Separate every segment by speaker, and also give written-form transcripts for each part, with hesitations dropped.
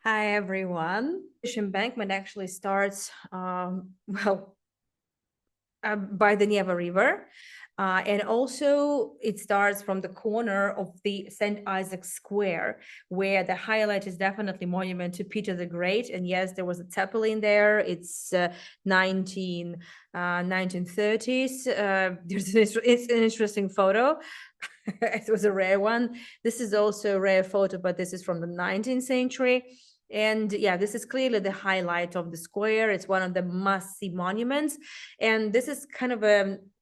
Speaker 1: Hi, everyone. This embankment actually starts, by the Neva River. And also it starts from the corner of the St. Isaac's Square, where the highlight is definitely monument to Peter the Great. And yes, there was a zeppelin there. It's 1930s. It's an interesting photo. It was a rare one. This is also a rare photo, but this is from the 19th century. And yeah, this is clearly the highlight of the square. It's one of the must-see monuments. And this is kind of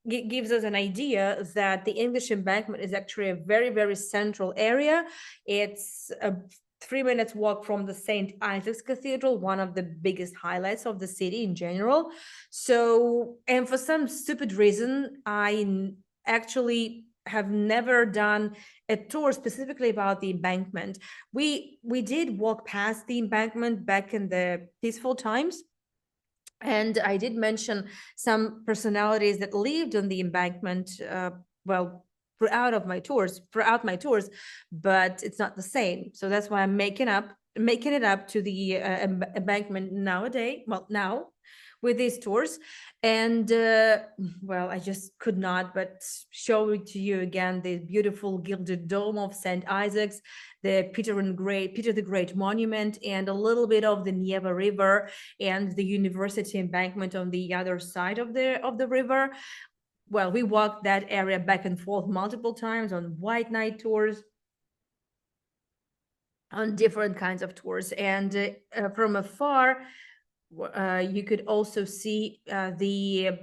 Speaker 1: gives us an idea that the English embankment is actually a very, very central area. It's a 3 minutes walk from the St. Isaac's Cathedral, one of the biggest highlights of the city in general. So, and for some stupid reason, I actually have never done a tour specifically about the embankment. We did walk past the embankment back in the peaceful times, and I did mention some personalities that lived on the embankment, well, throughout my tours, but it's not the same. So that's why I'm making it up to the embankment nowadays. Well, now with these tours, and well, I just could not but show it to you again, the beautiful gilded dome of St. Isaac's, the Peter the Great monument, and a little bit of the Neva River and the university embankment on the other side of the river. Well, we walked that area back and forth multiple times on white night tours, on different kinds of tours, and from afar you could also see the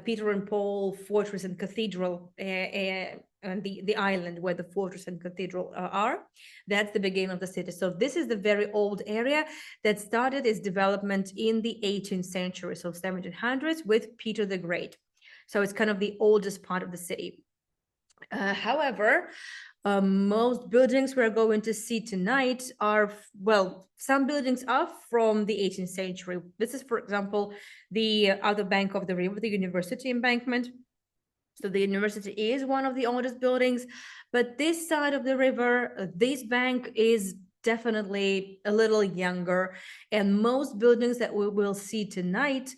Speaker 1: Peter and Paul Fortress and Cathedral, and the island where the fortress and cathedral are. That's the beginning of the city. So this is the very old area that started its development in the 18th century, so 1700s, with Peter the Great. So it's kind of the oldest part of the city. However, most buildings we're going to see tonight are, well, some buildings are from the 18th century. This is, for example, the other bank of the river, the university embankment. So the university is one of the oldest buildings, but this side of the river, this bank is definitely a little younger. And most buildings that we will see tonight,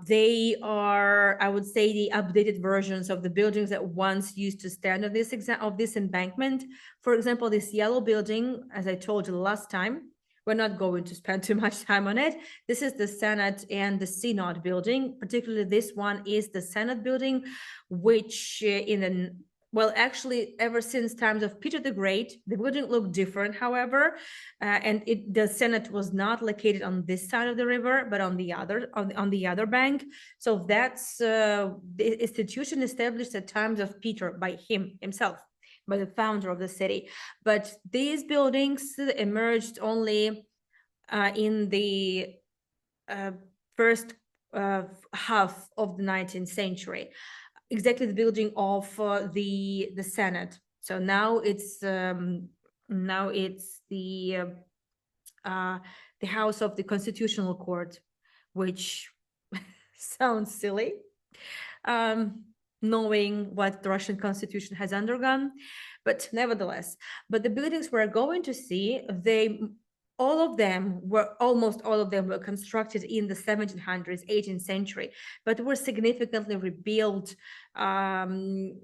Speaker 1: they are, I would say, the updated versions of the buildings that once used to stand on this embankment. For example, this yellow building, as I told you last time, we're not going to spend too much time on it. This is the Senate and the Synod building. Particularly, this one is the Senate building, which well, actually, ever since times of Peter the Great, the building looked different, however, and the Senate was not located on this side of the river, but on the other bank. So that's the institution established at times of Peter by himself, by the founder of the city. But these buildings emerged only in the first half of the 19th century. Exactly, the building of the Senate. So now it's the House of the Constitutional Court, which sounds silly, knowing what the Russian Constitution has undergone, but nevertheless. But the buildings we're going to see, almost all of them were constructed in the 1700s, 18th century, but were significantly rebuilt in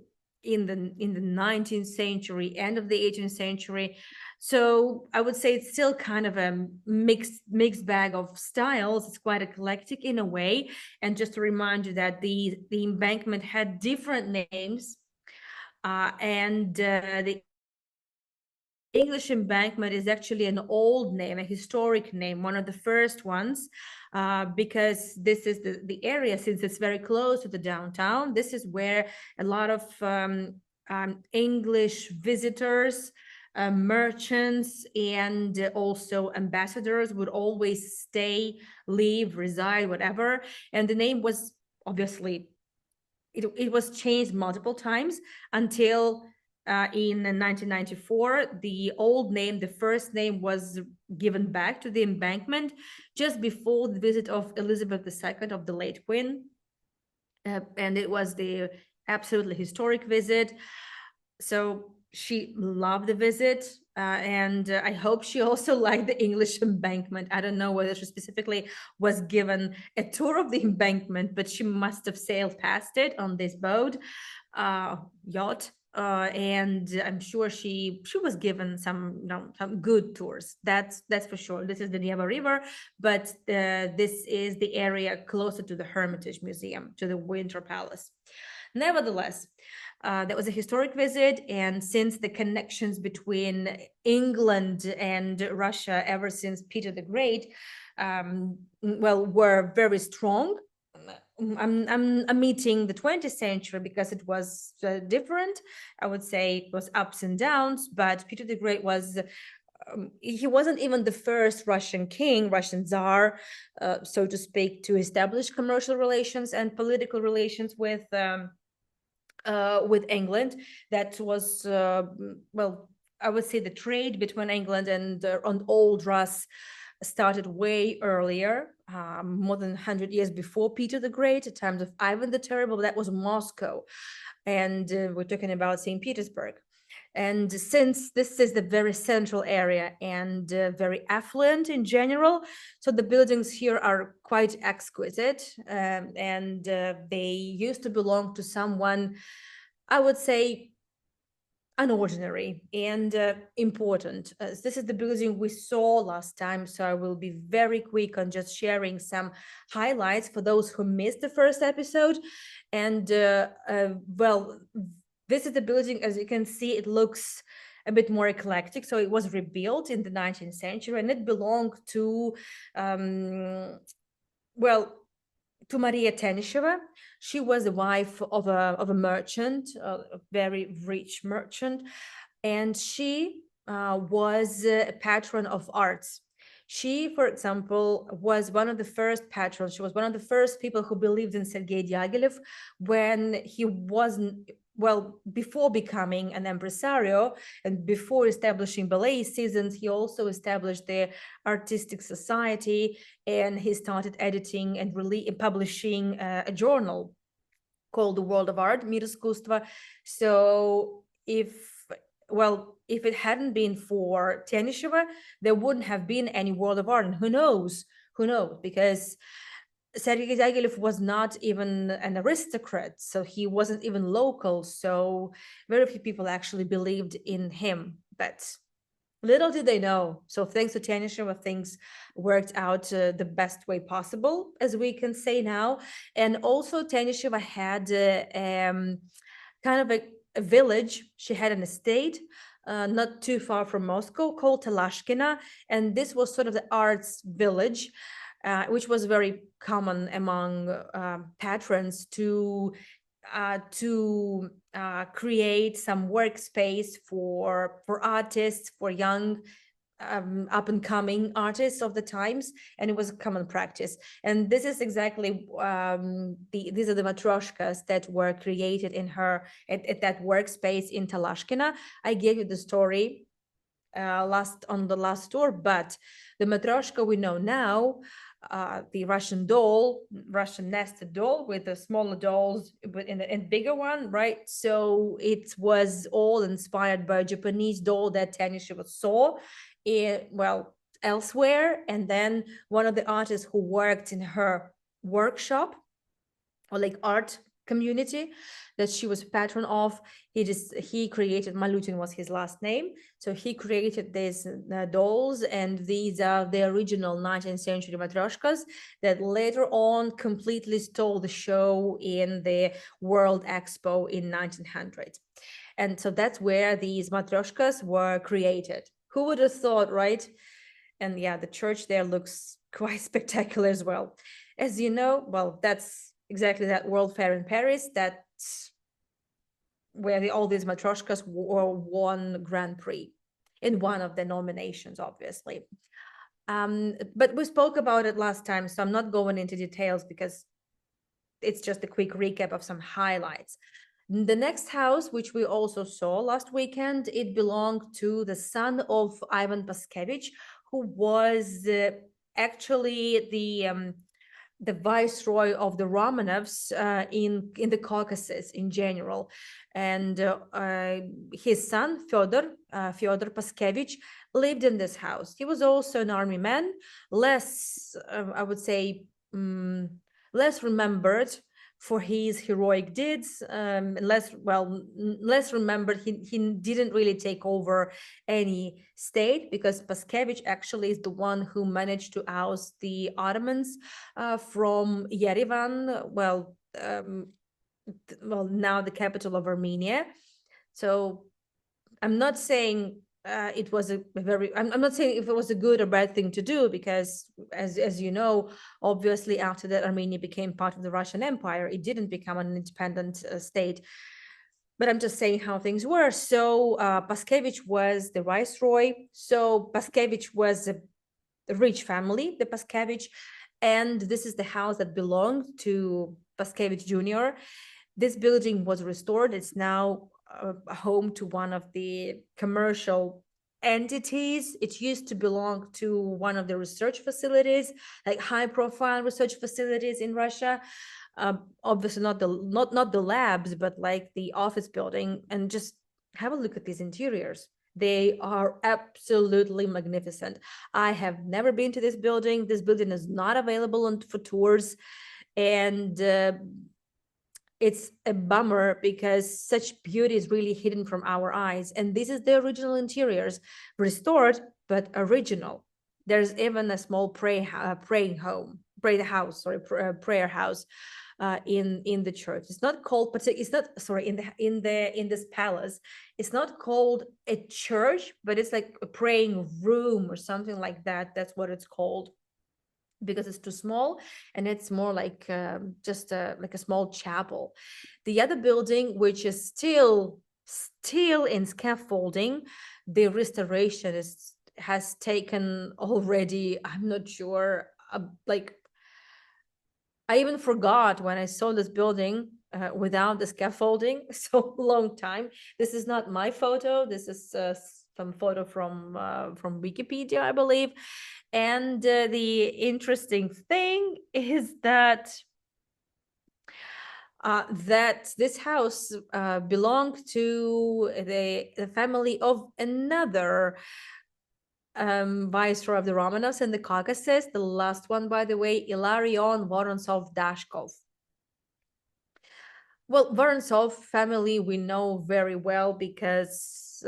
Speaker 1: the 19th century, end of the 18th century. So I would say it's still kind of a mixed bag of styles. It's quite eclectic in a way. And just to remind you that the embankment had different names, and the English embankment is actually an old name, a historic name, one of the first ones, because this is the area, since it's very close to the downtown. This is where a lot of English visitors, merchants, and also ambassadors would always stay, live, reside, whatever. And the name was obviously, it was changed multiple times until in 1994, the old name, the first name, was given back to the embankment just before the visit of Elizabeth II, of the late Queen. And it was the absolutely historic visit. So she loved the visit, and I hope she also liked the English embankment. I don't know whether she specifically was given a tour of the embankment, but she must have sailed past it on this boat, yacht. And I'm sure she was given some, some good tours. That's for sure. This is the Neva River, but this is the area closer to the Hermitage Museum, to the Winter Palace. Nevertheless, that was a historic visit, and since the connections between England and Russia ever since Peter the Great, were very strong. I'm meeting the 20th century because it was different. I would say it was ups and downs, but Peter the Great was he wasn't even the first Russian king, Russian czar, so to speak, to establish commercial relations and political relations with England. That was, well, I would say the trade between England and Old Rus started way earlier, more than 100 years before Peter the Great, at times of Ivan the Terrible. That was Moscow. And we're talking about St. Petersburg. And since this is the very central area and very affluent in general, so the buildings here are quite exquisite, and they used to belong to someone, I would say, unordinary and important. This is the building we saw last time, so I will be very quick on just sharing some highlights for those who missed the first episode. And well, this is the building. As you can see, it looks a bit more eclectic. So it was rebuilt in the 19th century, and it belonged to, well, to Maria Tenisheva. She was the wife of a merchant, a very rich merchant, and she was a patron of arts. She, for example, was one of the first patrons. She was one of the first people who believed in Sergei Diaghilev when he wasn't, well, before becoming an impresario and before establishing ballet seasons, he also established the artistic society, and he started editing and publishing a journal called The World of Art, Mir Искусства. So if it hadn't been for Tenisheva, there wouldn't have been any World of Art. And who knows, because Sergei Diaghilev was not even an aristocrat, so he wasn't even local. So very few people actually believed in him. But little did they know. So thanks to Tenisheva, things worked out the best way possible, as we can say now. And also Tenisheva had kind of a village. She had an estate not too far from Moscow called Talashkina. And this was sort of the arts village, which was very common among patrons to create some workspace for artists, for young up and coming artists of the times, and it was a common practice. And this is exactly these are the matryoshkas that were created in her at that workspace in Talashkina. I gave you the story on the last tour, but the matryoshka we know now, the Russian doll, Russian nested doll with the smaller dolls and bigger one, right? So it was all inspired by a Japanese doll that Tanisheva saw elsewhere. And then one of the artists who worked in her workshop or like art community that she was patron of, he created, Malutin was his last name, so he created these dolls, and these are the original 19th century matryoshkas that later on completely stole the show in the World Expo in 1900. And so that's where these matryoshkas were created. Who would have thought, right? And yeah, the church there looks quite spectacular as well. As you know, well, that's exactly that World Fair in Paris, that's where all these matryoshkas won Grand Prix in one of the nominations, obviously. But we spoke about it last time, so I'm not going into details because it's just a quick recap of some highlights. The next house, which we also saw last weekend, it belonged to the son of Ivan Paskevich, who was actually the viceroy of the Romanovs in the Caucasus in general. And his son, Fyodor Paskevich, lived in this house. He was also an army man, less, I would say, less remembered for his heroic deeds, less remembered. He didn't really take over any state, because Paskevich actually is the one who managed to oust the Ottomans from Yerevan, now the capital of Armenia. So I'm not saying it was a very, I'm not saying if it was a good or bad thing to do, because as you know, obviously after that Armenia became part of the Russian Empire, it didn't become an independent state. But I'm just saying how things were. So Paskevich was the viceroy. So Paskevich was a rich family, the Paskevich, and this is the house that belonged to Paskevich Jr. This building was restored. It's now home to one of the commercial entities. It used to belong to one of the research facilities, like high-profile research facilities in Russia. Obviously, not the labs, but like the office building. And just have a look at these interiors. They are absolutely magnificent. I have never been to this building. This building is not available for tours, and it's a bummer because such beauty is really hidden from our eyes. And this is the original interiors, restored but original. There's even a small prayer house in the church. It's not called, it's not, sorry, in this palace. It's not called a church, but it's like a praying room or something like that. That's what it's called, because it's too small, and it's more like just like a small chapel. The other building, which is still in scaffolding, the restoration has taken already, I'm not sure, like I even forgot when I saw this building without the scaffolding so long time. This is not my photo. This is some photo from Wikipedia, I believe. And the interesting thing is that this house belonged to the family of another viceroy of the Romanovs in the Caucasus, the last one, by the way, Ilarion Vorontsov-Dashkov. Well, Vorontsov family we know very well because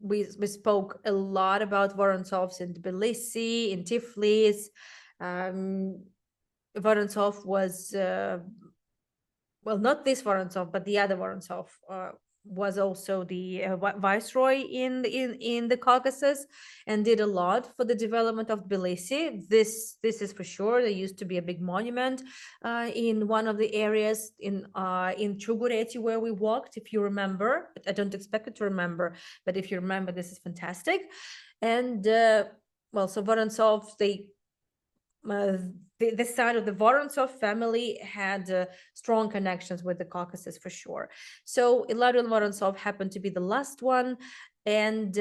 Speaker 1: we spoke a lot about Vorontsovs in Tbilisi, in Tiflis. Vorontsov was, well, not this Vorontsov, but the other Vorontsov was also the viceroy in the Caucasus, and did a lot for the development of Tbilisi. This is for sure. There used to be a big monument in one of the areas in Chugureti where we walked, if you remember. But I don't expect you to remember, but if you remember, this is fantastic. And well, so Vorontsov, the side of the Vorontsov family had strong connections with the Caucasus for sure. So Ilarion Vorontsov happened to be the last one, and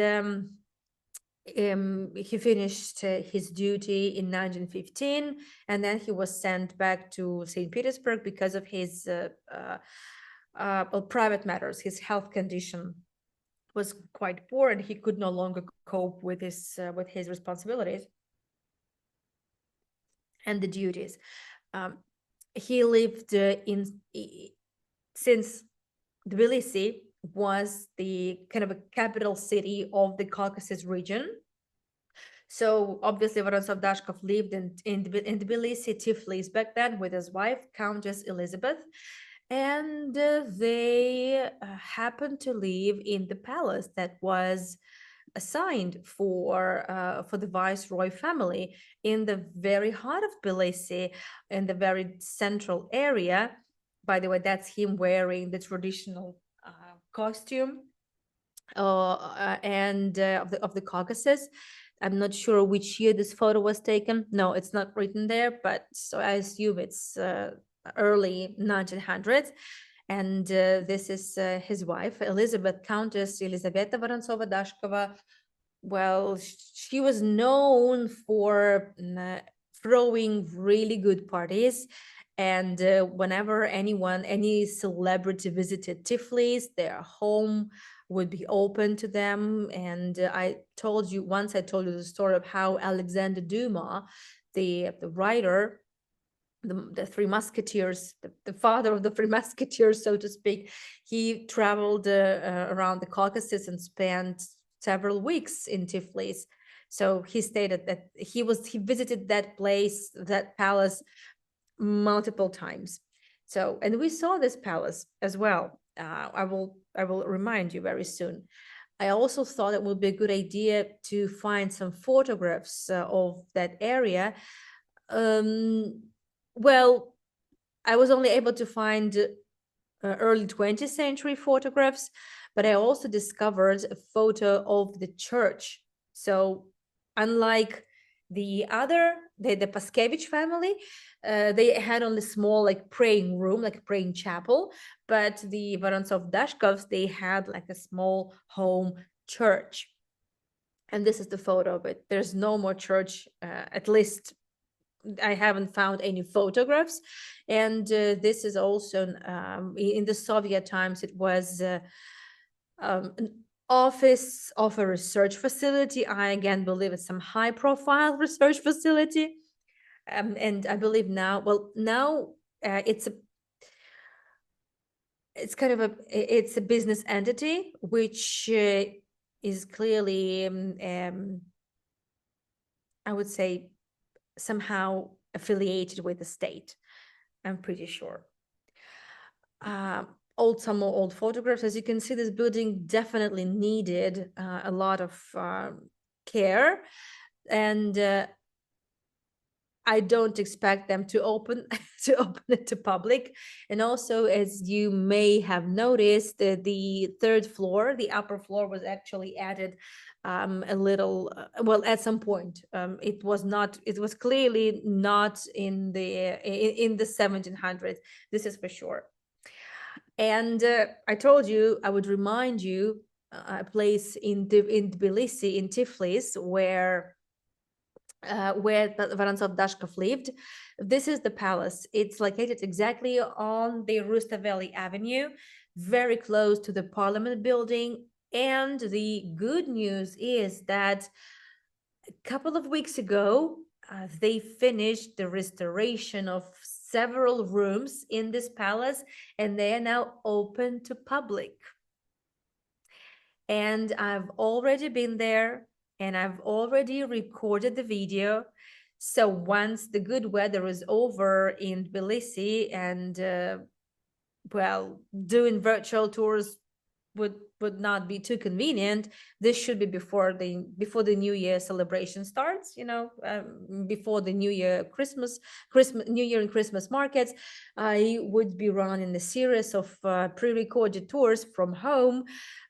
Speaker 1: he finished his duty in 1915, and then he was sent back to St. Petersburg because of his private matters. His health condition was quite poor, and he could no longer cope with his responsibilities and the duties. He lived since Tbilisi was the kind of a capital city of the Caucasus region. So obviously Vorontsov Dashkov lived in Tbilisi, Tiflis back then with his wife, Countess Elizabeth, and they happened to live in the palace that was assigned for the viceroy family in the very heart of Tbilisi, in the very central area. By the way, that's him wearing the traditional costume and of the Caucasus. I'm not sure which year this photo was taken. No, it's not written there, but so I assume it's early 1900s. And this is his wife, Elizabeth, Countess Elizaveta Vorontsova-Dashkova. Well, she was known for throwing really good parties. And whenever any celebrity visited Tiflis, their home would be open to them. And I told you the story of how Alexander Dumas, the writer, the Three Musketeers, the father of the Three Musketeers, so to speak, he traveled around the Caucasus and spent several weeks in Tiflis. So he stated that he visited that place, that palace, multiple times. So, and we saw this palace as well. I will remind you very soon. I also thought it would be a good idea to find some photographs of that area. Um, well, I was only able to find early 20th century photographs, but I also discovered a photo of the church. So, unlike the Paskevich family, they had only small, like, praying room, like a praying chapel, but the Vorontsov-Dashkovs, they had like a small home church. And this is the photo of it. There's no more church, at least I haven't found any photographs. And this is also in the Soviet times, it was an office of a research facility. I again believe it's some high profile research facility. And I believe now, well, now it's kind of it's a business entity, which is clearly, I would say, somehow affiliated with the state. I'm pretty sure. Some more old photographs. As you can see, this building definitely needed a lot of care, and I don't expect them to open to open it to public. And also, as you may have noticed, the third floor, the upper floor, was actually added a little. Well, at some point, it was not. It was clearly not in the 1700s. This is for sure. And I told you I would remind you a place in Tbilisi, in Tiflis, where Vorontsov-Dashkov lived. This is the palace. It's located exactly on the Rustaveli Avenue, very close to the Parliament building. And the good news is that a couple of weeks ago, they finished the restoration of several rooms in this palace, and they are now open to public. And I've already been there, and I've already recorded the video. So once the good weather is over in Tbilisi, and well, doing virtual tours would not be too convenient. This should be before the New Year celebration starts, before the New Year, New Year and Christmas markets. I would be running a series of pre-recorded tours from home.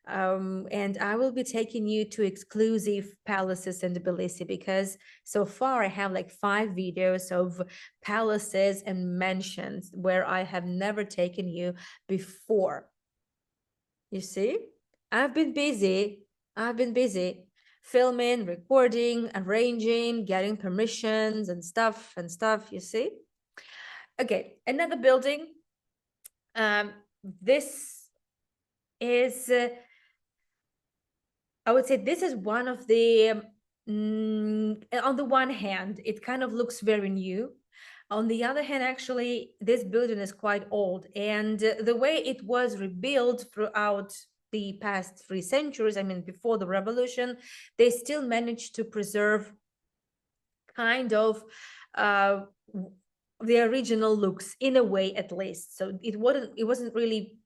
Speaker 1: And I will be taking you to exclusive palaces in Tbilisi, because so far I have like 5 videos of palaces and mansions where I have never taken you before. You see, I've been busy. I've been busy filming, recording, arranging, getting permissions and stuff, you see. Okay, another building. This is, I would say, this is one of the, on the one hand, it kind of looks very new. On the other hand, actually, this building is quite old, and the way it was rebuilt throughout the past 3 centuries, I mean, before the revolution, they still managed to preserve kind of uh, the original looks, in a way, at least. So it wasn't really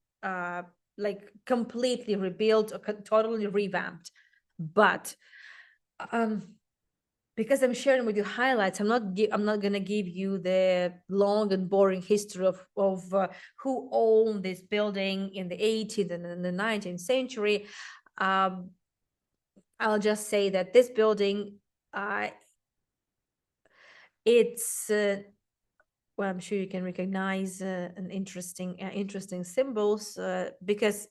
Speaker 1: like completely rebuilt or totally revamped, but because I'm sharing with you highlights, I'm not going to give you the long and boring history of who owned this building in the 18th and in the 19th century. I'll just say that this building, it's well, I'm sure you can recognize an interesting symbols, because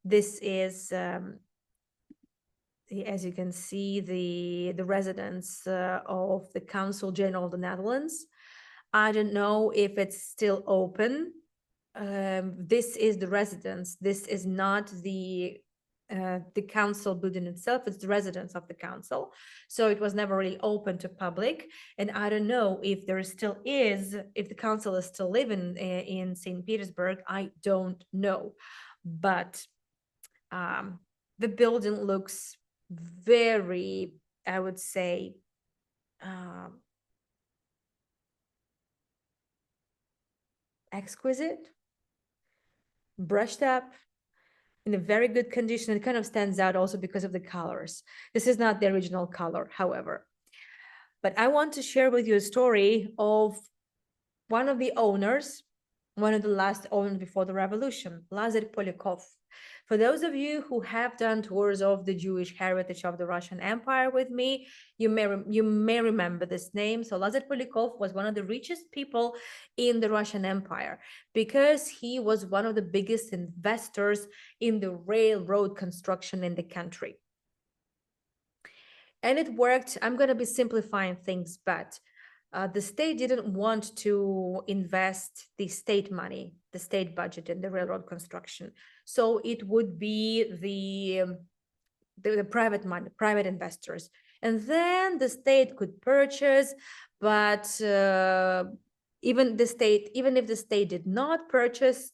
Speaker 1: this is as you can see, the residence of the Consul General of the Netherlands. I don't know if it's still open. This is the residence. This is not the council building itself. It's the residence of the council. So it was never really open to public. And I don't know if there still is, if the council is still living in St. Petersburg. I don't know. But um, the building looks very, I would say, um, exquisite, brushed up, in a very good condition. It kind of stands out also because of the colors. This is not the original color, however. But I want to share with you a story of one of the owners, one of the last owners before the revolution, Lazar Polyakov. For those of you who have done tours of the Jewish heritage of the Russian Empire with me, you may remember this name. So Lazar Polyakov was one of the richest people in the Russian Empire because he was one of the biggest investors in the railroad construction in the country. And it worked. I'm going to be simplifying things, but the state didn't want to invest the state money, the state budget in the railroad construction. So it would be the private money, private investors. And then the state could purchase, but even if the state did not purchase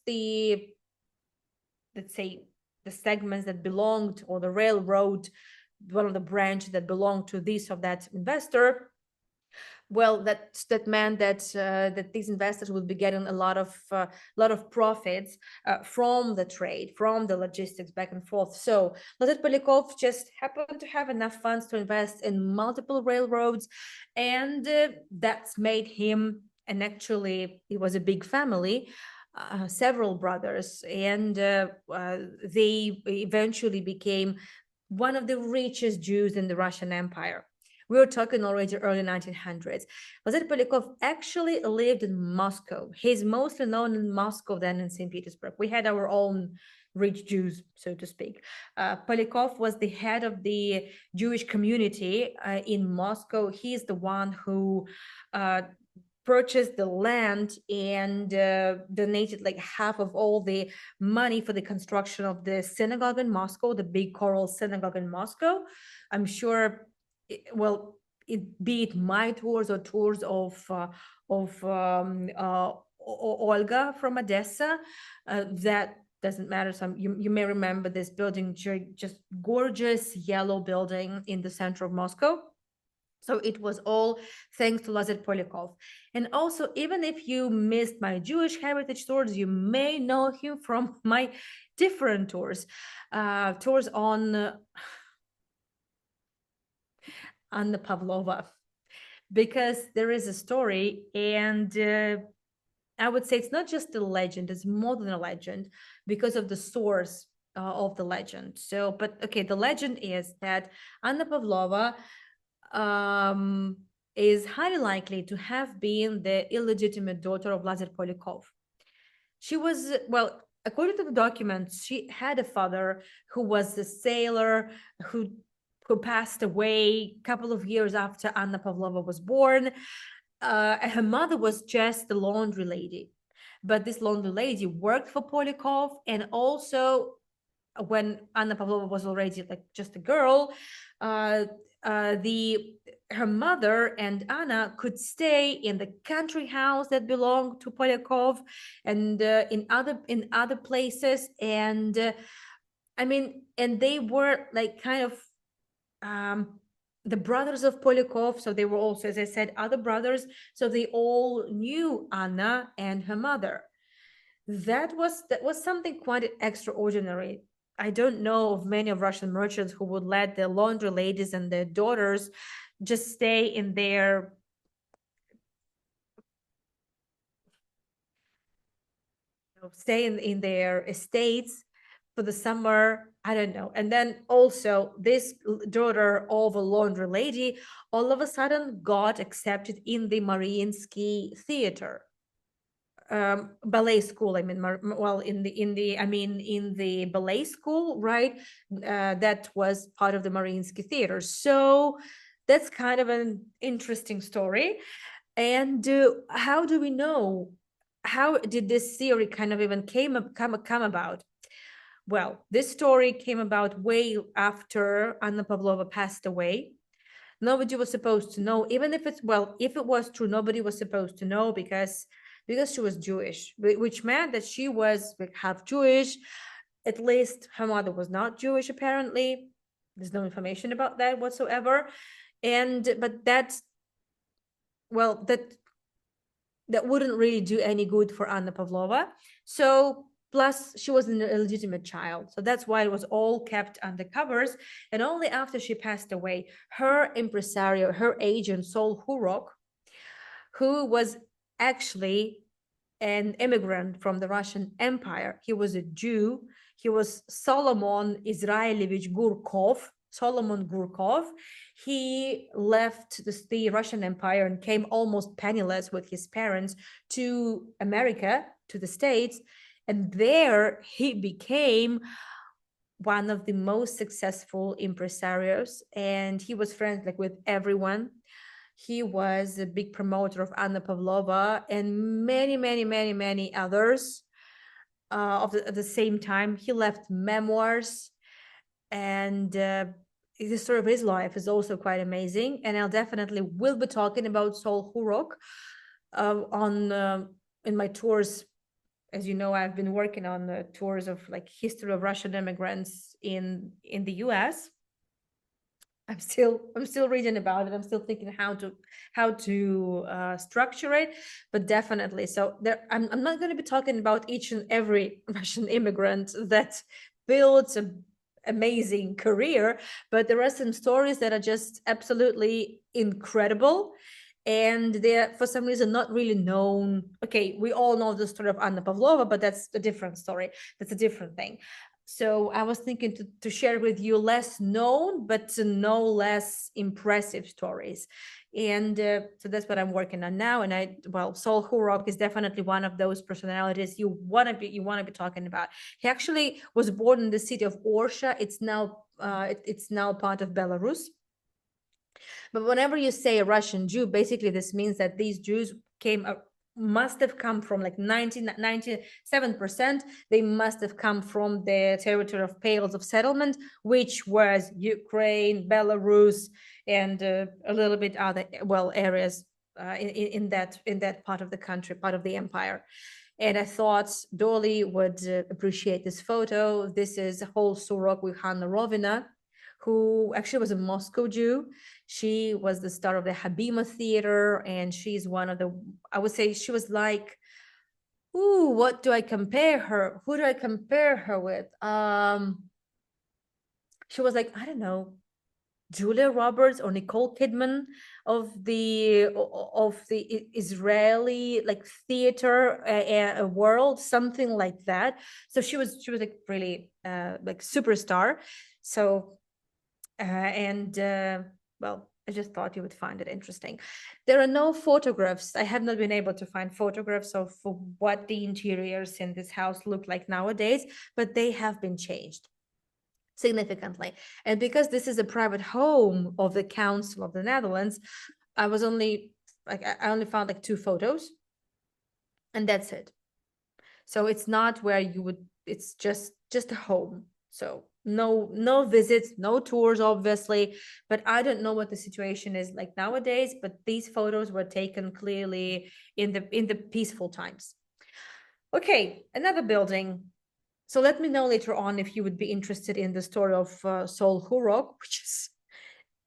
Speaker 1: let's say, the segments that belonged, or the railroad, one of the branches that belonged to this or that investor, well, that meant that these investors would be getting a lot of profits from the trade, from the logistics back and forth. So Lazar Polyakov just happened to have enough funds to invest in multiple railroads, and that's made him. And actually, it was a big family. Several brothers, and they eventually became one of the richest Jews in the Russian Empire. We were talking already early 1900s. Lazar Polyakov actually lived in Moscow. He's mostly known in Moscow than in St. Petersburg. We had our own rich Jews, so to speak. Polyakov was the head of the Jewish community in Moscow. He's the one who purchased the land and donated like half of all the money for the construction of the synagogue in Moscow, the big choral synagogue in Moscow. I'm sure, well, be it my tours or tours of Olga from Odessa, that doesn't matter. You may remember this building, just gorgeous yellow building in the center of Moscow. So it was all thanks to Lazar Polyakov. And also, even if you missed my Jewish heritage tours, you may know him from my different tours, tours on Anna Pavlova, because there is a story, and I would say it's not just a legend, it's more than a legend because of the source of the legend. So, but okay, the legend is that Anna Pavlova um, is highly likely to have been the illegitimate daughter of Lazar Polyakov. She was, well, according to the documents, she had a father who was a sailor who passed away a couple of years after Anna Pavlova was born. Her mother was just a laundry lady, but this laundry lady worked for Polyakov, and also when Anna Pavlova was already like just a girl, uh, the her mother and Anna could stay in the country house that belonged to Polyakov, and in other places, and I mean, and they were like kind of the brothers of Polyakov, so they were also, as I said, other brothers, so they all knew Anna and her mother. That was something quite extraordinary. I don't know of many of Russian merchants who would let their laundry ladies and their daughters just stay in their estates for the summer. I don't know. And then also this daughter of a laundry lady all of a sudden got accepted in the Mariinsky theater. ballet school. I mean, well, in the ballet school, right? That was part of the Mariinsky Theater. So that's kind of an interesting story. And how do we know? How did this theory kind of even come about? Well, this story came about way after Anna Pavlova passed away. Nobody was supposed to know, even if it's, well, if it was true, nobody was supposed to know because she was Jewish, which meant that she was like half Jewish. At least her mother was not Jewish, apparently. There's no information about that whatsoever. And but that's, well, that wouldn't really do any good for Anna Pavlova. So plus she was an illegitimate child, so that's why it was all kept under covers. And only after she passed away, her impresario, her agent, Sol Hurok, who was actually an immigrant from the Russian Empire. He was a Jew. He was Solomon Israelevich Gurkov. Solomon Gurkov. He left the Russian Empire and came almost penniless with his parents to America, to the States. And there he became one of the most successful impresarios. And he was friends like with everyone. He was a big promoter of Anna Pavlova and many, many, many, many others. At the same time, he left memoirs, and the story of his life is also quite amazing. And I'll definitely will be talking about Sol Hurok on in my tours. As you know, I've been working on the tours of like history of Russian immigrants in the U.S. I'm still reading about it. I'm still thinking how to structure it, but definitely. So there, I'm not going to be talking about each and every Russian immigrant that builds an amazing career, but there are some stories that are just absolutely incredible, and they're for some reason not really known. Okay, we all know the story of Anna Pavlova, but that's a different story. That's a different thing. So I was thinking to share with you less known, but no less impressive stories. And so that's what I'm working on now. And Sol Hurok is definitely one of those personalities you want to be talking about. He actually was born in the city of Orsha. It's now part of Belarus. But whenever you say a Russian Jew, basically this means that these Jews must have come from like 97%. They must have come from the territory of Pales of Settlement, which was Ukraine, Belarus, and a little bit other areas in that part of the country, part of the empire. And I thought Dolly would appreciate this photo. This is a whole Surok with Hanna Rovina, who actually was a Moscow Jew. She was the star of the Habima Theater, and she's one of the, I would say she was like, ooh, what do I compare her? Who do I compare her with? She was like, I don't know, Julia Roberts or Nicole Kidman of the Israeli like theater world, something like that. So she was like really like superstar. So and well, I just thought you would find it interesting. There are no photographs. I have not been able to find photographs of what the interiors in this house look like nowadays, but they have been changed significantly. And because this is a private home of the Council of the Netherlands, I only found like 2 photos, and that's it. So it's not where you would, it's just a home. So no visits, no tours, obviously, but I don't know what the situation is like nowadays, but these photos were taken clearly in the peaceful times. Okay, another building. So let me know later on if you would be interested in the story of Sol Hurok, which is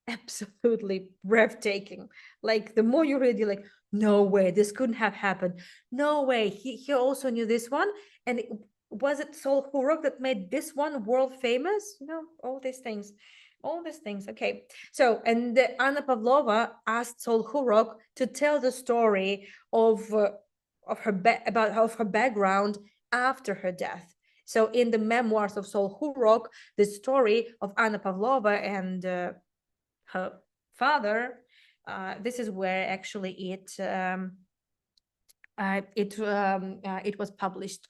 Speaker 1: absolutely breathtaking. Like the more you read, you're like, no way, this couldn't have happened. No way. He also knew this one. And was it Sol Hurok that made this one world famous? All these things. All these things. Okay. So, and Anna Pavlova asked Sol Hurok to tell the story of her background after her death. So, in the memoirs of Sol Hurok, the story of Anna Pavlova and her father, this is where actually it was published.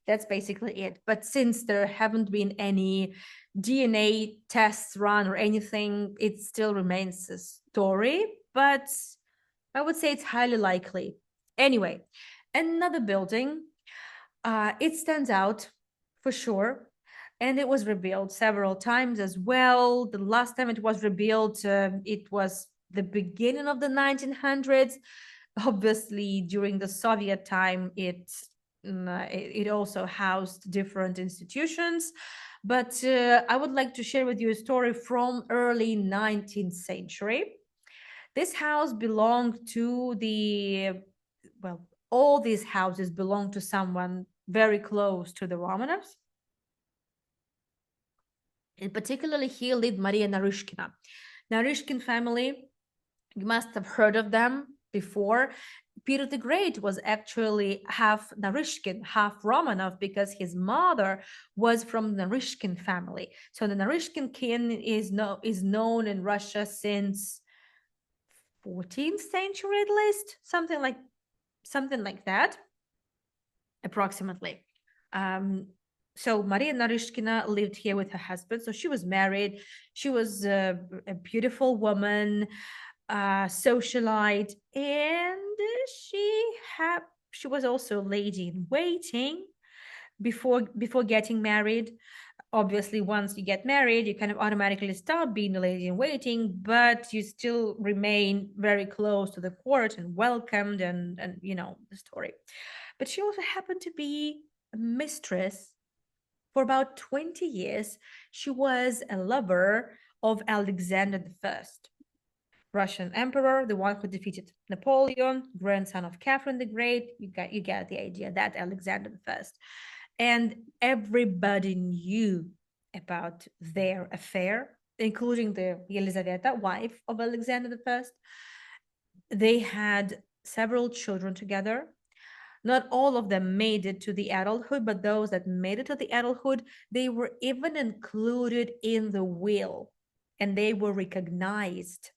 Speaker 1: That's basically it. But since there haven't been any DNA tests run or anything, it still remains a story. But I would say it's highly likely. Anyway, another building, it stands out for sure. And it was rebuilt several times as well. The last time it was rebuilt, it was the beginning of the 1900s. Obviously, during the Soviet time, it also housed different institutions. But I would like to share with you a story from early 19th century. This house belonged to well, all these houses belong to someone very close to the Romanovs. And particularly here lived Maria Naryshkina. Naryshkin family, you must have heard of them before. Peter the Great was actually half Naryshkin, half Romanov, because his mother was from the Naryshkin family. So the Naryshkin kin is known in Russia since 14th century at least, something like that, approximately. So Maria Naryshkina lived here with her husband. So she was married. She was a beautiful woman, socialite, and she was also a lady in waiting before getting married. Obviously, once you get married, you kind of automatically stop being a lady in waiting, but you still remain very close to the court and welcomed, and you know the story. But she also happened to be a mistress for about 20 years. She was a lover of Alexander I, Russian emperor, the one who defeated Napoleon, grandson of Catherine the Great. You get the idea, that Alexander I. And everybody knew about their affair, including the Yelizaveta, wife of Alexander I. They had several children together. Not all of them made it to the adulthood, but those that made it to the adulthood, they were even included in the will, and they were recognized.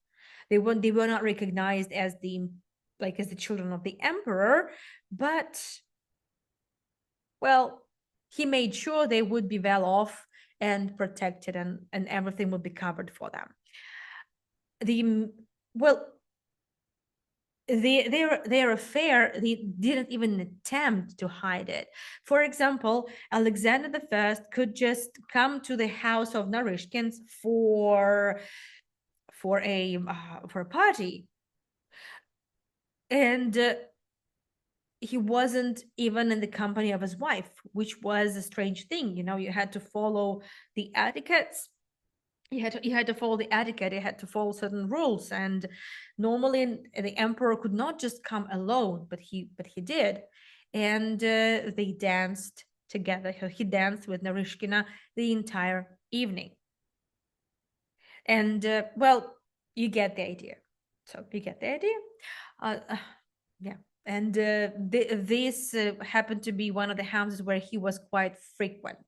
Speaker 1: They were not recognized as the children of the emperor, but well, he made sure they would be well off and protected, and everything would be covered for them. The well, their affair, they didn't even attempt to hide it. For example, Alexander I could just come to the house of Naryshkins for a party, and he wasn't even in the company of his wife, which was a strange thing. You know, you had to follow the etiquettes. You had to follow the etiquette. You had to follow certain rules, and normally the emperor could not just come alone, but he did, and they danced together. He danced with Naryshkina the entire evening, and well, you get the idea. So you get the idea. Yeah, and this happened to be one of the houses where he was quite frequent.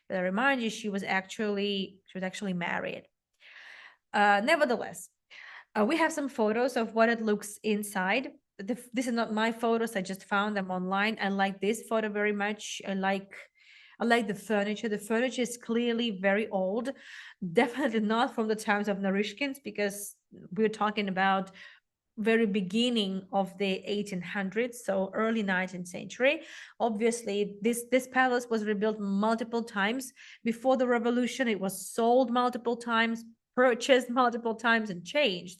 Speaker 1: But I remind you, she was actually married. Nevertheless, we have some photos of what it looks inside. This is not my photos. I just found them online. I like this photo very much. I like the furniture. The furniture is clearly very old. Definitely not from the times of Naryshkins, because we're talking about very beginning of the 1800s, so early 19th century. Obviously, this palace was rebuilt multiple times before the revolution. It was sold multiple times, purchased multiple times, and changed.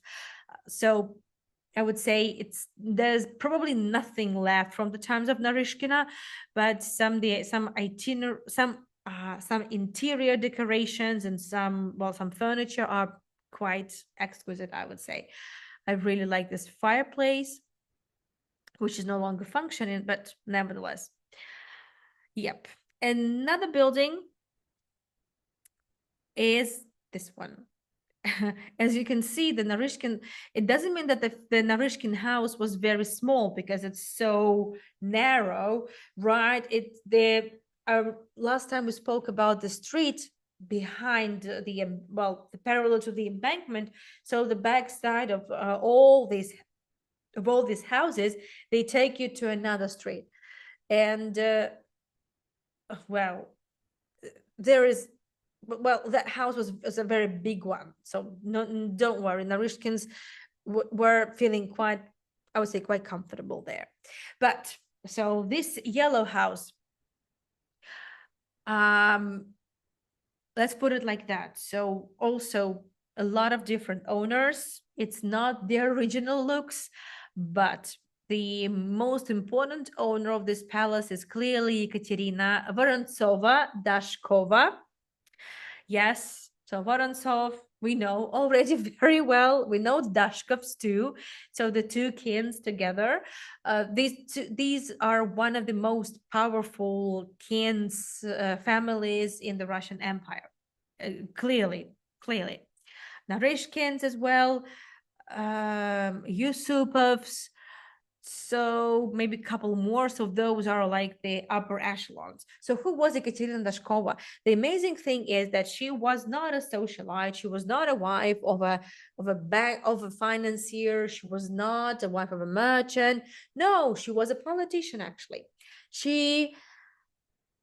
Speaker 1: So I would say there's probably nothing left from the times of Naryshkina, but some interior decorations and some furniture are quite exquisite, I would say. I really like this fireplace, which is no longer functioning, but nevertheless. Yep. Another building is this one. As you can see, the Naryshkin, it doesn't mean that the Naryshkin house was very small because it's so narrow, right? Last time we spoke about the street behind the parallel to the embankment. So the backside of all these of all these houses, they take you to another street. And well, there is, well, that house was a very big one. So no, don't worry, Narishkins were feeling quite, I would say, quite comfortable there. But so this yellow house, um, let's put it like that. So also a lot of different owners. It's not their original looks, but the most important owner of this palace is clearly Ekaterina Vorontsova Dashkova. Yes, so Vorontsov, we know already very well. We know Dashkovs too. So the two kings together. These are one of the most powerful kings families in the Russian Empire. Clearly. Narishkins as well, Yusupovs, so maybe a couple more. So those are like the upper echelons. So who was Ekaterina Dashkova? The amazing thing is that she was not a socialite. She was not a wife of a financier. She was not a wife of a merchant. No, she was a politician actually. She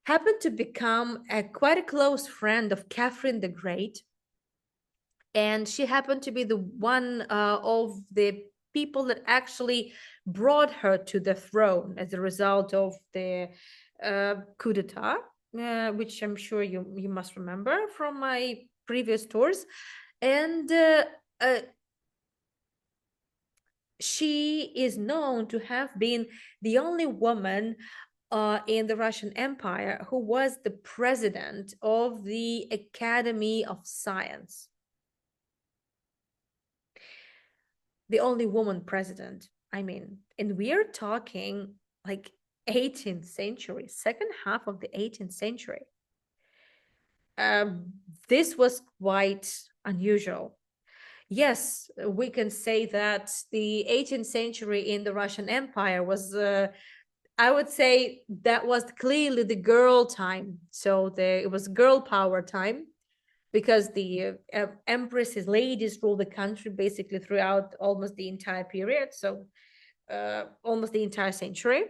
Speaker 1: happened to become quite a close friend of Catherine the Great, and she happened to be the one of the people that actually brought her to the throne as a result of the coup d'etat, which I'm sure you must remember from my previous tours. And she is known to have been the only woman in the Russian Empire who was the president of the Academy of Science. The only woman president. I mean, and we are talking like 18th century, second half of the 18th century. This was quite unusual. Yes, we can say that the 18th century in the Russian Empire was, I would say, that was clearly the girl time. So it was girl power time, because the empresses, ladies, ruled the country basically throughout almost the entire period, so almost the entire century.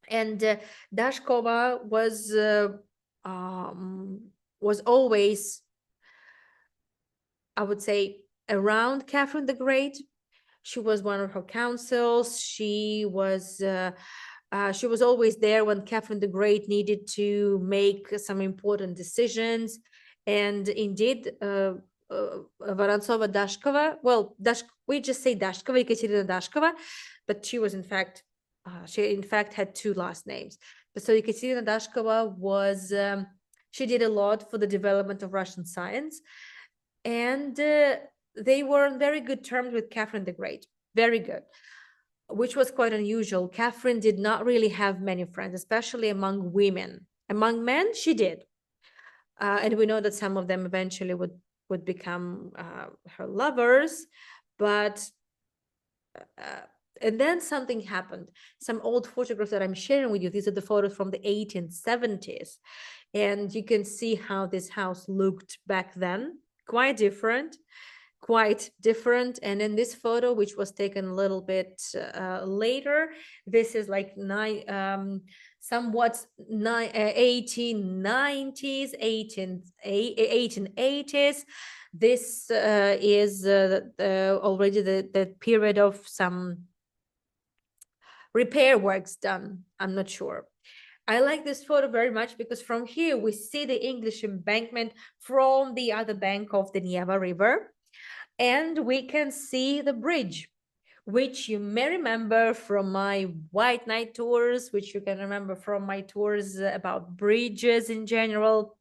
Speaker 1: And Dashkova was always, I would say, around Catherine the Great. She was one of her councils. She was always there when Catherine the Great needed to make some important decisions. And indeed, Vorontsova Dashkova, well, we just say Dashkova, Ekaterina Dashkova, but she in fact had two last names. But so Ekaterina Dashkova she did a lot for the development of Russian science. And they were on very good terms with Catherine the Great, very good, which was quite unusual. Catherine did not really have many friends, especially among women. Among men, she did. And we know that some of them eventually would become her lovers. But and then something happened. Some old photographs that I'm sharing with you, these are the photos from the 1870s. And you can see how this house looked back then. Quite different. And in this photo, which was taken a little bit later, this is like 1890s, 1880s. This is already the period of some repair works done. I'm not sure. I like this photo very much because from here we see the English embankment from the other bank of the Neva River. And we can see the bridge, which you may remember from my White Night tours, which you can remember from my tours about bridges in general.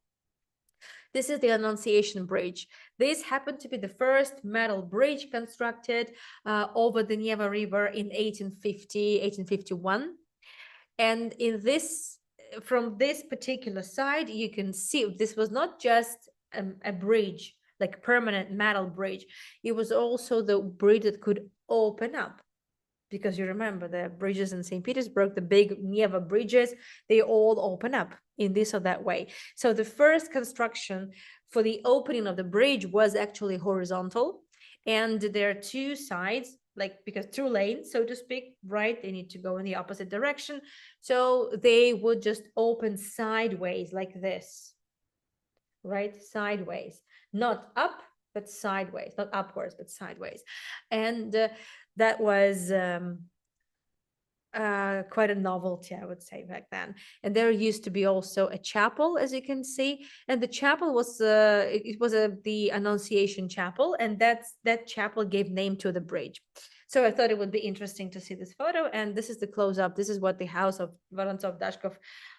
Speaker 1: This is the Annunciation Bridge. This happened to be the first metal bridge constructed over the Neva River in 1850, 1851. And from this particular side, you can see this was not just a bridge, like permanent metal bridge. It was also the bridge that could open up, because you remember the bridges in St. Petersburg, the big Neva bridges, they all open up in this or that way. So the first construction for the opening of the bridge was actually horizontal, and there are two sides. like, because two lanes, so to speak, right? They need to go in the opposite direction. So they would just open sideways like this, right? Sideways, not up, but sideways, not upwards, but sideways. And that was quite a novelty, I would say, back then. And there used to be also a chapel, as you can see, and the chapel was it was the Annunciation Chapel, and that chapel gave name to the bridge. So I thought it would be interesting to see this photo, and this is the close up. This is what the house of Vorontsov Dashkov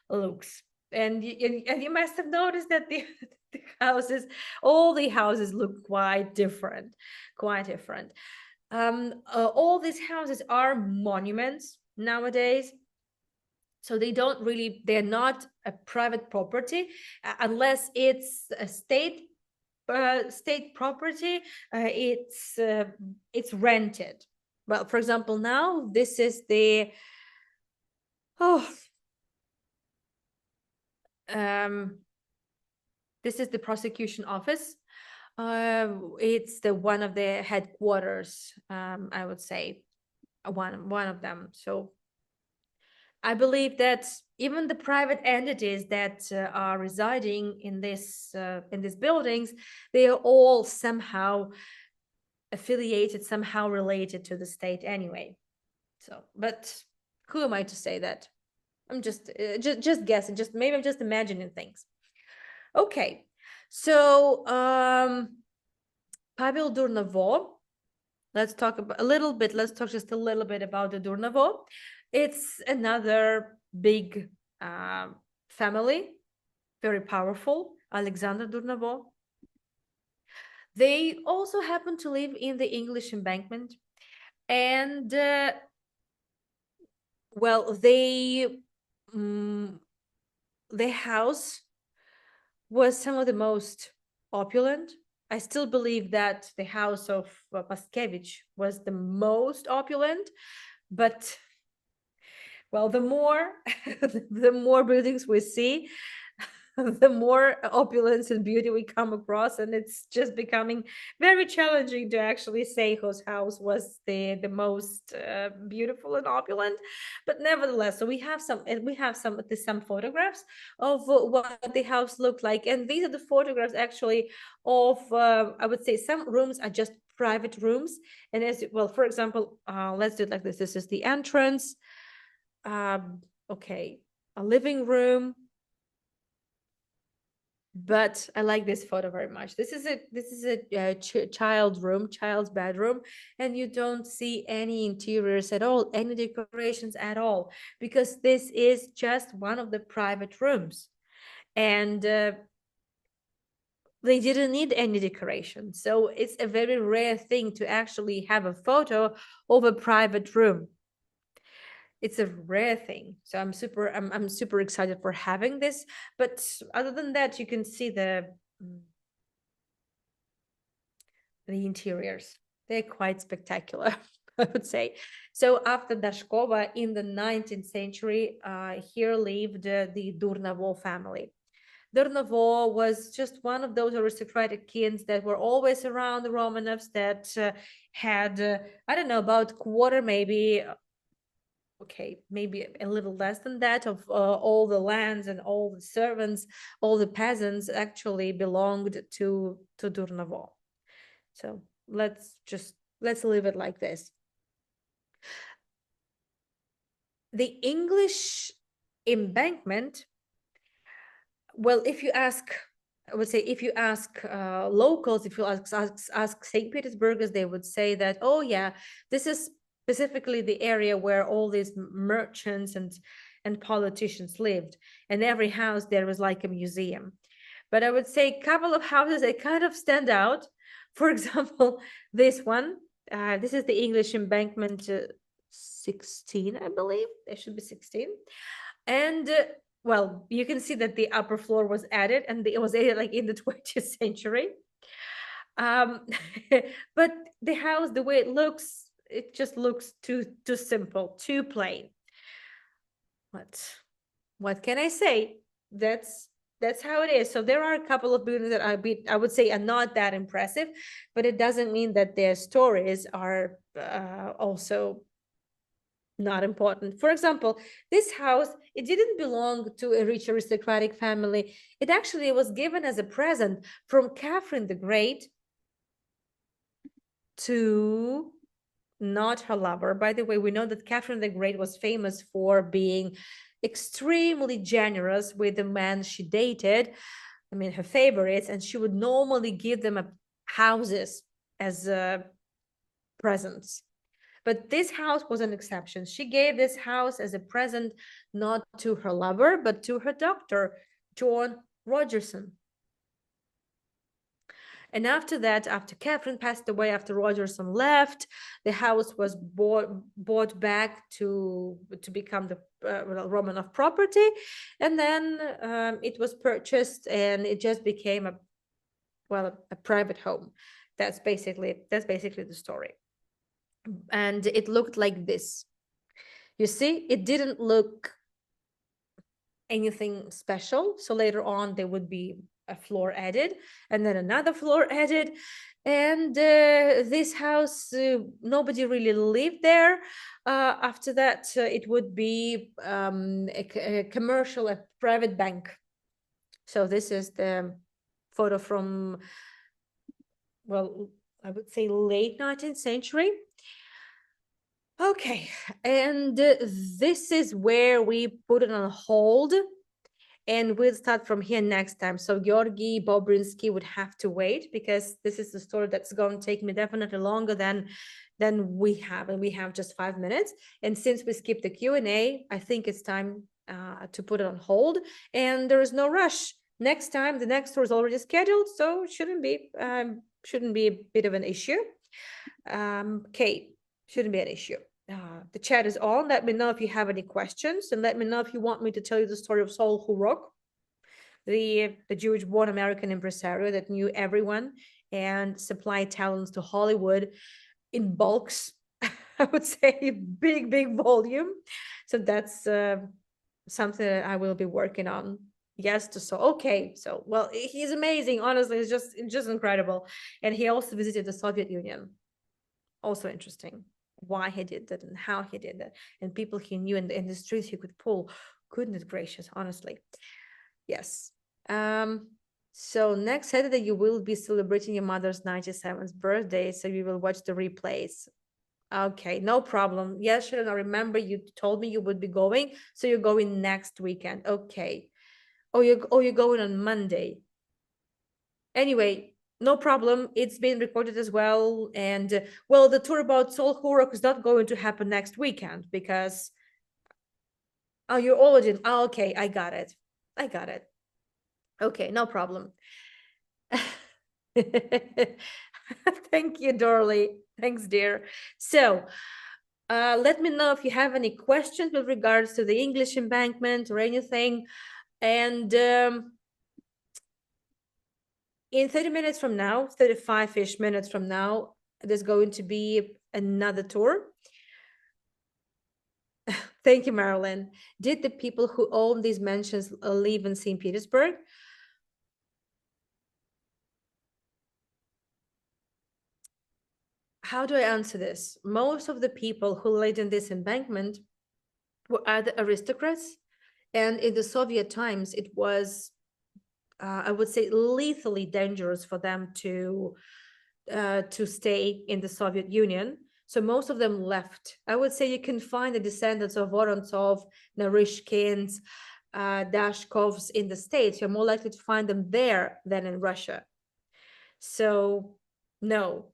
Speaker 1: looks. And you must have noticed that the houses, all the houses look quite different, quite different. All these houses are monuments nowadays, so they're not a private property unless it's a state property. It's rented. Well, for example, now this is the oh this is the prosecution office. It's the one of the headquarters, I would say, one of them. So I believe that even the private entities that are residing in these buildings, they are all somehow affiliated, somehow related to the state anyway. So, but who am I to say that? I'm just guessing. Just maybe I'm just imagining things. Okay, so Pavel Durnovo. Let's talk about a little bit. Let's talk just a little bit about the Durnovo. It's another big family, very powerful, Alexander Durnovo. They also happen to live in the English Embankment, and well, the house was some of the most opulent. I still believe that the house of Paskevich was the most opulent, but well, the more the more buildings we see, the more opulence and beauty we come across, and it's just becoming very challenging to actually say whose house was the most beautiful and opulent. But nevertheless, so we have some photographs of what the house looked like, and these are the photographs actually of I would say some rooms are just private rooms, and as well, for example, let's do it like this. This is the entrance. Okay, a living room. But I like this photo very much. This is a child's bedroom, and you don't see any interiors at all, any decorations at all, because this is just one of the private rooms, and they didn't need any decoration. So it's a very rare thing to actually have a photo of a private room. It's a rare thing. So I'm super excited for having this. But other than that, you can see the interiors. They're quite spectacular, I would say. So after Dashkova in the 19th century, here lived the Durnovo family. Durnovo was just one of those aristocratic kings that were always around the Romanovs, that had, I don't know, about quarter, maybe, okay, maybe a little less than that, of all the lands, and all the servants, all the peasants actually belonged to Durnovo. So let's leave it like this. The English Embankment, well, if you ask, I would say, if you ask locals, if you ask St. Petersburgers, they would say that, oh yeah, this is specifically the area where all these merchants and politicians lived, and every house there was like a museum. But I would say a couple of houses that kind of stand out. For example, this one, this is the English Embankment 16, I believe. There should be 16. And well, you can see that the upper floor was added, and it was added like in the 20th century. But the house, the way it looks, it just looks too simple, too plain. What can I say? That's that's how it is. So there are a couple of buildings that I would say are not that impressive, but it doesn't mean that their stories are also not important. For example, this house, it didn't belong to a rich aristocratic family. It actually was given as a present from Catherine the Great to not her lover. By the way, we know that Catherine the Great was famous for being extremely generous with the men she dated. I mean, her favorites, and she would normally give them houses as presents. But this house was an exception. She gave this house as a present, not to her lover, but to her doctor, John Rogerson. And after that, after Catherine passed away, after Rogerson left, the house was bought back to become the Romanov property, and then it was purchased, and it just became a private home. That's basically the story. And it looked like this. You see, it didn't look anything special. So later on, there would be a floor added, and then another floor added. And this house, nobody really lived there. After that, it would be a commercial, a private bank. So this is the photo from, well, I would say late 19th century. Okay, and this is where we put it on hold, and we'll start from here next time. So Georgi Bobrinsky would have to wait, because this is the story that's going to take me definitely longer than we have, and we have just 5 minutes. And since we skipped the Q&A, I think it's time to put it on hold, and there is no rush. Next time, the next tour is already scheduled, so it shouldn't be a bit of an issue. Okay, shouldn't be an issue. The chat is on. Let me know if you have any questions, and let me know if you want me to tell you the story of Saul Hurok, the Jewish-born American impresario that knew everyone and supplied talents to Hollywood in bulks. I would say big volume. So that's something that I will be working on. Yes, to so okay. So well, he's amazing. Honestly, it's just incredible. And he also visited the Soviet Union. Also interesting why he did that and how he did that, and people he knew in the streets he could pull. Goodness gracious, honestly. Yes. So next Saturday you will be celebrating your mother's 97th birthday, so you will watch the replays. Okay, no problem. Yes, Sharon, I remember you told me you would be going, so you're going next weekend. Okay. You're going on Monday. Anyway, no problem. It's been recorded as well. And well, the tour about Sol Hurok is not going to happen next weekend, because you're already okay, I got it. Okay, no problem. Thank you, Dorley. Thanks, dear. So let me know if you have any questions with regards to the English embankment or anything. And in 30 minutes from now, 35-ish minutes from now, there's going to be another tour. Thank you, Marilyn. Did the people who own these mansions live in St. Petersburg? How do I answer this? Most of the people who lived in this embankment were either aristocrats, and in the Soviet times, it was, I would say, lethally dangerous for them to stay in the Soviet Union. So most of them left. I would say you can find the descendants of Vorontsov, Narishkins, Dashkovs in the States. You're more likely to find them there than in Russia. So no,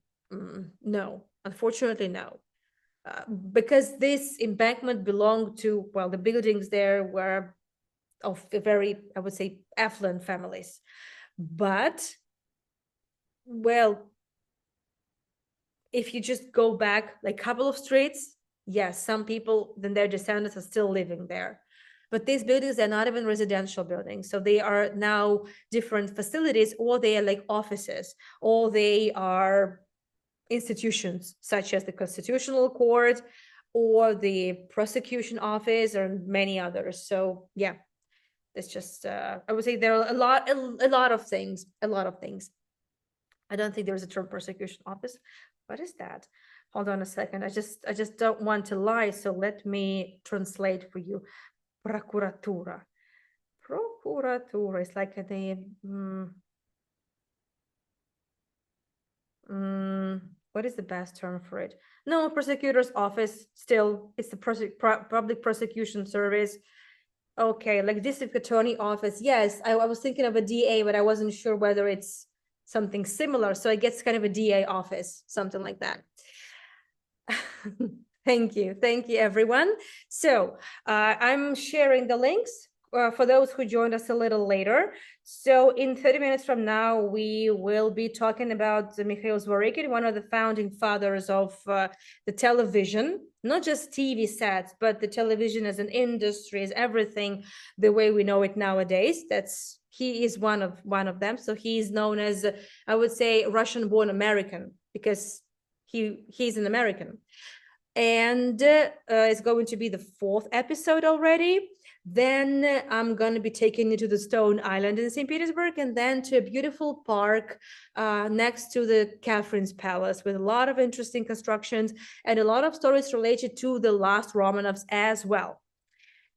Speaker 1: no, unfortunately, no. Because this embankment belonged to, well, the buildings there were of very, I would say, affluent families. But, well, if you just go back like a couple of streets, yes, some people, then their descendants are still living there. But these buildings are not even residential buildings. So they are now different facilities, or they are like offices, or they are institutions such as the Constitutional Court or the prosecution office, or many others. So yeah, It's just I would say there are a lot of things, a lot of things. I don't think there's a term prosecution office. What is that? Hold on a second. I just don't want to lie, so let me translate for you. Procuratura. Procuratura is like a name. What is the best term for it? No, prosecutor's office. Still, it's the public prosecution service. Okay, like district attorney office. Yes, I was thinking of a DA, but I wasn't sure whether it's something similar. So I guess kind of a DA office, something like that. Thank you. Thank you, everyone. So I'm sharing the links for those who joined us a little later. So in 30 minutes from now, we will be talking about Mikhail Zworykin, one of the founding fathers of the television, not just TV sets, but the television as an industry, as everything the way we know it nowadays. He is one of them. So he is known as, I would say, Russian-born American, because he's an American. And it's going to be the 4th episode already. Then I'm going to be taking you to the Stone Island in St. Petersburg, and then to a beautiful park next to the Catherine's Palace, with a lot of interesting constructions and a lot of stories related to the last Romanovs as well.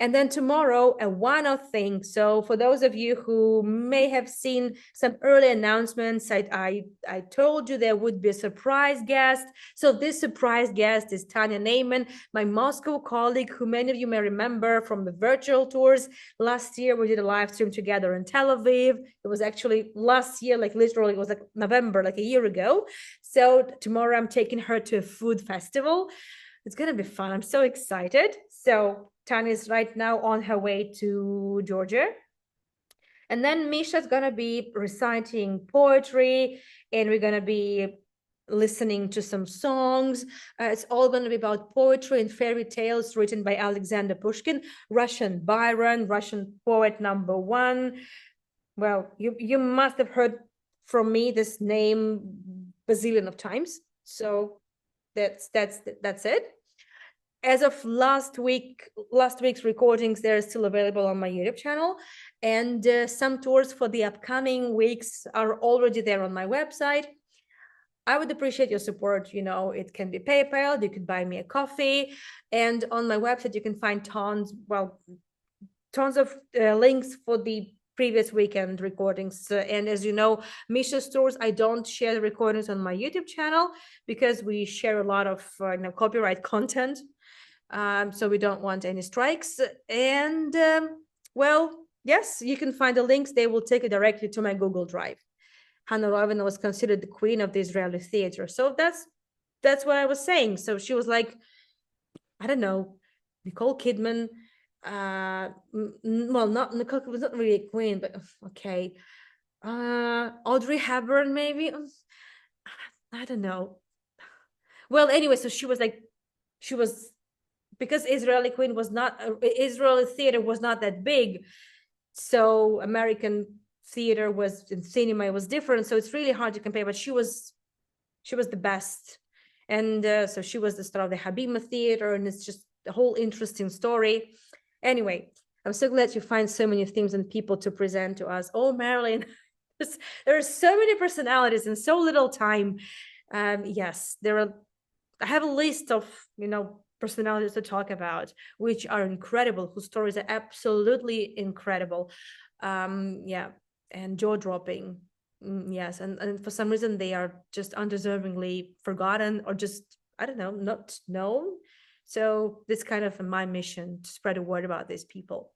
Speaker 1: And then tomorrow, a one-off thing. So for those of you who may have seen some early announcements, I told you there would be a surprise guest. So this surprise guest is Tanya Neyman, my Moscow colleague, who many of you may remember from the virtual tours. Last year, we did a live stream together in Tel Aviv. It was actually last year, like literally, it was like November, like a year ago. So tomorrow, I'm taking her to a food festival. It's going to be fun. I'm so excited. So Tanya is right now on her way to Georgia. And then Misha's going to be reciting poetry, and we're going to be listening to some songs. It's all going to be about poetry and fairy tales written by Alexander Pushkin, Russian Byron, Russian poet number one. Well, you must have heard from me this name bazillion of times. So that's it. As of last week's recordings, they're still available on my YouTube channel, and some tours for the upcoming weeks are already there on my website. I would appreciate your support. It can be PayPal, you could buy me a coffee, and on my website you can find tons of links for the previous weekend recordings. And as you know, Misha's tours, I don't share the recordings on my YouTube channel because we share a lot of copyright content. So we don't want any strikes. And yes, you can find the links. They will take you directly to my Google Drive. Hannah Rovina was considered the queen of the Israeli theater. So that's what I was saying. So she was like, I don't know, Nicole Kidman. Not Nicole was not really a queen, but okay. Audrey Hepburn, maybe. I don't know. Well, anyway, so she was because Israeli theater was not that big, so American theater was in cinema, it was different. So it's really hard to compare. But she was the best, and so she was the star of the Habima Theater, and it's just a whole interesting story. Anyway, I'm so glad you find so many themes and people to present to us. Oh, Marilyn, there are so many personalities in so little time. Yes, I have a list of personalities to talk about, which are incredible, whose stories are absolutely incredible. Yeah, and jaw-dropping. Yes, and for some reason they are just undeservingly forgotten, or just, I don't know, not known. So this kind of my mission, to spread a word about these people,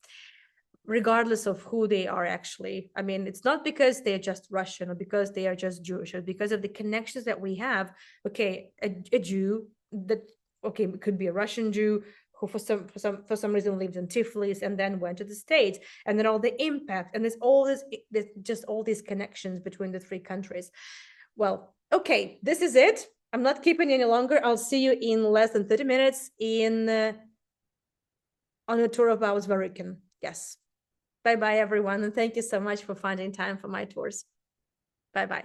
Speaker 1: regardless of who they are actually. I mean, it's not because they're just Russian or because they are just Jewish, or because of the connections that we have. Okay, a Jew that, okay, it could be a Russian Jew who for some reason lived in Tiflis and then went to the States, and then all the impact, and there's just all these connections between the three countries. Well, okay, this is it. I'm not keeping any longer. I'll see you in less than 30 minutes on a tour of our Zworykin. Yes. Bye-bye, everyone. And thank you so much for finding time for my tours. Bye-bye.